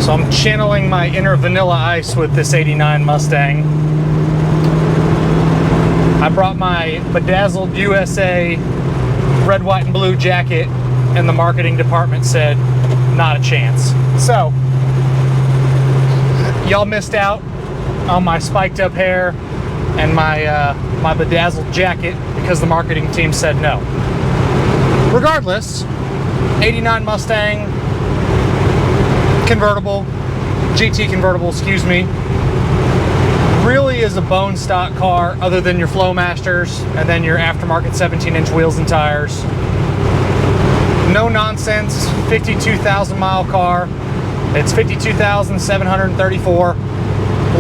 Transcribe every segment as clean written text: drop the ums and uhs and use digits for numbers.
So I'm channeling my inner Vanilla Ice with this 89 Mustang. I brought my bedazzled USA red, white, and blue jacket, and the marketing department said, not a chance. So, y'all missed out on my spiked up hair and my my bedazzled jacket because the marketing team said no. Regardless, 89 Mustang convertible, GT convertible, excuse me, really is a bone stock car other than your Flowmasters and then your aftermarket 17-inch wheels and tires. No nonsense, 52,000 mile car. It's 52,734.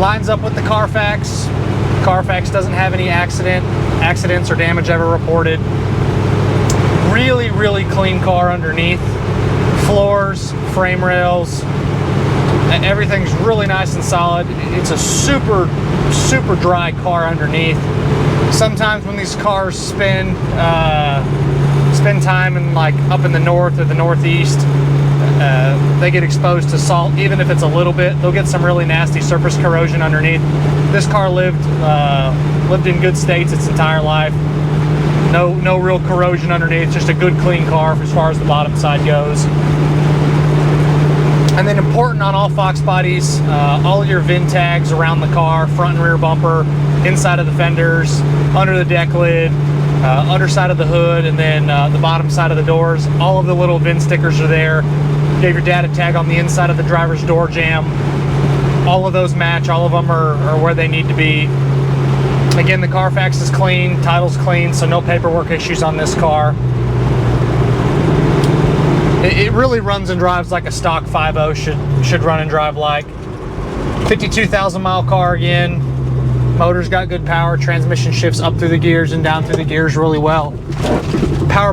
Lines up with the Carfax. Carfax doesn't have any accidents or damage ever reported. Really, really clean car underneath. Floors, frame rails, everything's really nice and solid. It's a super, super dry car underneath. Sometimes when these cars spend time in like up in the north or the northeast, they get exposed to salt. Even if it's a little bit, they'll get some really nasty surface corrosion underneath. This car lived in good states its entire life. No real corrosion underneath, just a good clean car as far as the bottom side goes. And then important on all Fox bodies, all of your VIN tags around the car, front and rear bumper, inside of the fenders, under the deck lid, underside of the hood, and then the bottom side of the doors. All of the little VIN stickers are there. Gave your dad a tag on the inside of the driver's door jamb. All of those match. All of them are where they need to be. Again, the Carfax is clean, title's clean, so no paperwork issues on this car. It really runs and drives like a stock 5.0 should run and drive like. 52,000 mile car again. Motor's got good power. Transmission shifts up through the gears and down through the gears really well. Power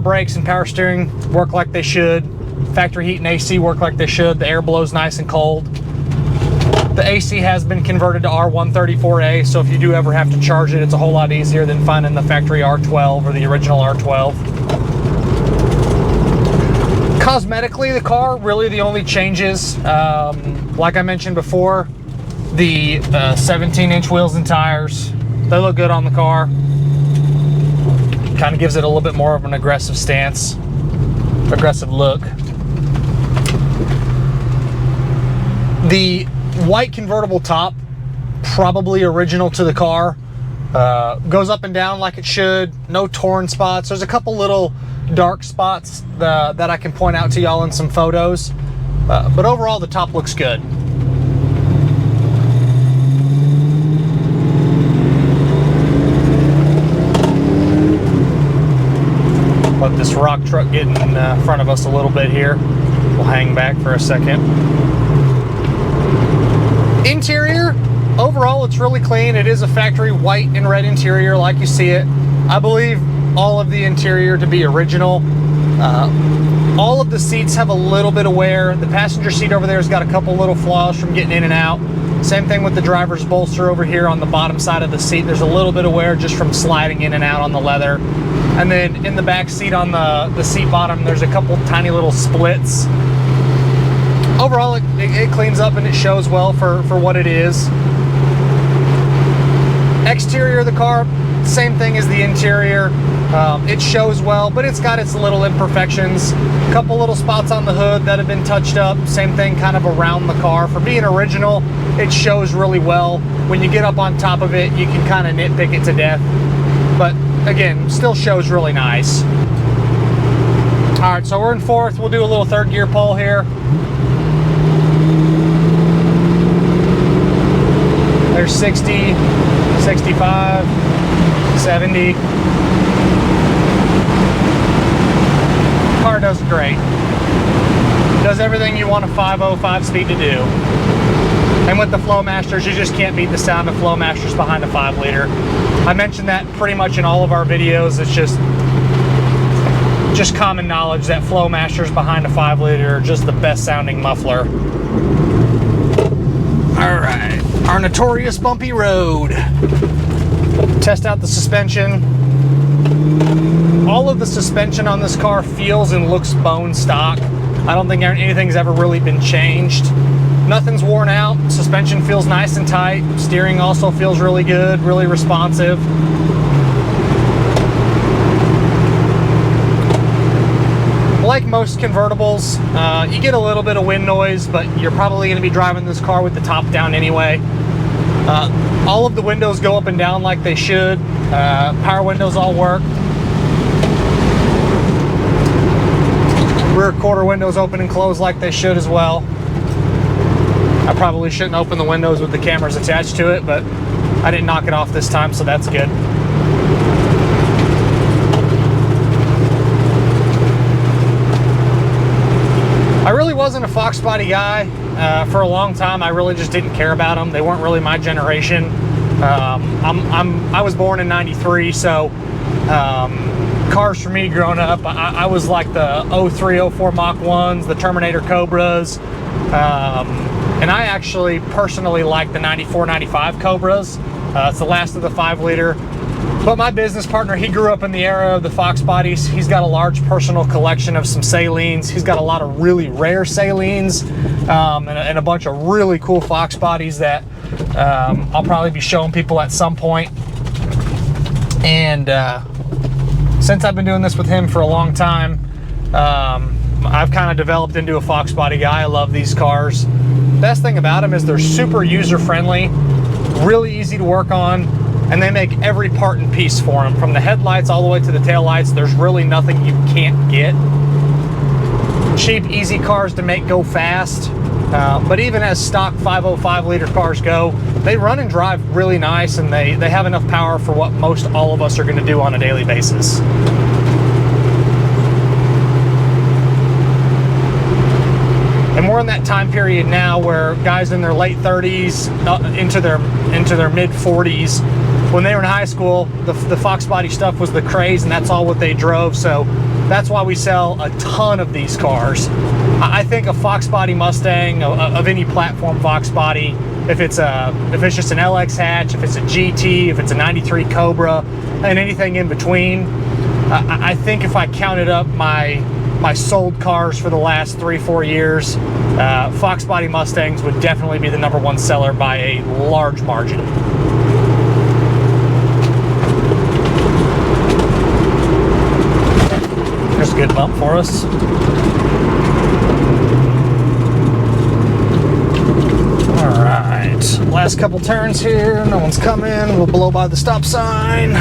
brakes and power steering work like they should. Factory heat and AC work like they should. The air blows nice and cold. The AC has been converted to R134A, so if you do ever have to charge it, it's a whole lot easier than finding the factory R12 or the original R12. Cosmetically, the car, really the only changes, like I mentioned before, the 17-inch wheels and tires, they look good on the car. Kind of gives it a little bit more of an aggressive stance, aggressive look. The white convertible top, probably original to the car, goes up and down like it should. No torn spots. There's a couple little dark spots that I can point out to y'all in some photos, but overall the top looks good. Let this rock truck get in front of us a little bit here. We'll hang back for a second. Interior, overall it's really clean. It is a factory white and red interior like you see it. I believe all of the interior to be original. All of the seats have a little bit of wear. The passenger seat over there has got a couple little flaws from getting in and out. Same thing with the driver's bolster over here on the bottom side of the seat. There's a little bit of wear just from sliding in and out on the leather. And then in the back seat on the seat bottom, there's a couple tiny little splits. Overall, it cleans up and it shows well for what it is. Exterior of the car, same thing as the interior. It shows well, but it's got its little imperfections. A couple little spots on the hood that have been touched up. Same thing kind of around the car. For being original, it shows really well. When you get up on top of it, you can kind of nitpick it to death. But again, still shows really nice. All right, so we're in fourth. We'll do a little third gear pull here. There's 60, 65, 70. Car does great. Does everything you want a 5.05 speed to do. And with the Flowmasters, you just can't beat the sound of Flowmasters behind a 5-liter. I mentioned that pretty much in all of our videos. It's just common knowledge that Flowmasters behind a 5-liter are just the best sounding muffler. All right, our notorious bumpy road. Test out the suspension. All of the suspension on this car feels and looks bone stock. I don't think anything's ever really been changed. Nothing's worn out. Suspension feels nice and tight. Steering also feels really good, really responsive. Like most convertibles, you get a little bit of wind noise, but you're probably going to be driving this car with the top down anyway. All of the windows go up and down like they should. Power windows all work. Rear quarter windows open and close like they should as well. I probably shouldn't open the windows with the cameras attached to it, but I didn't knock it off this time, so that's good. I really wasn't a Fox body guy for a long time. I really just didn't care about them. They weren't really my generation. I was born in '93, so cars for me growing up, I was like the 03, 04 Mach 1s, the Terminator Cobras, and I actually personally like the 94, 95 Cobras. It's the last of the 5-liter. But my business partner, he grew up in the era of the Fox bodies. He's got a large personal collection of some Salines. He's got a lot of really rare Salines and a bunch of really cool Fox bodies that I'll probably be showing people at some point. And since I've been doing this with him for a long time, I've kind of developed into a Fox body guy. I love these cars. Best thing about them is they're super user-friendly, really easy to work on, and they make every part and piece for them. From the headlights all the way to the taillights, there's really nothing you can't get. Cheap, easy cars to make go fast. But even as stock 505-liter cars go, they run and drive really nice, and they have enough power for what most all of us are going to do on a daily basis. And we're in that time period now where guys in their late 30s into their mid 40s, when they were in high school, the Fox body stuff was the craze, and that's all what they drove. So that's why we sell a ton of these cars. I think a Fox body Mustang of any platform Fox body, if it's just an LX hatch, if it's a GT, if it's a 93 Cobra, and anything in between, I think if I counted up my sold cars for the last 3-4 years, Fox body Mustangs would definitely be the #1 seller by a large margin. There's a good bump for us. All right, last couple turns here. No one's coming. We'll blow by the stop sign.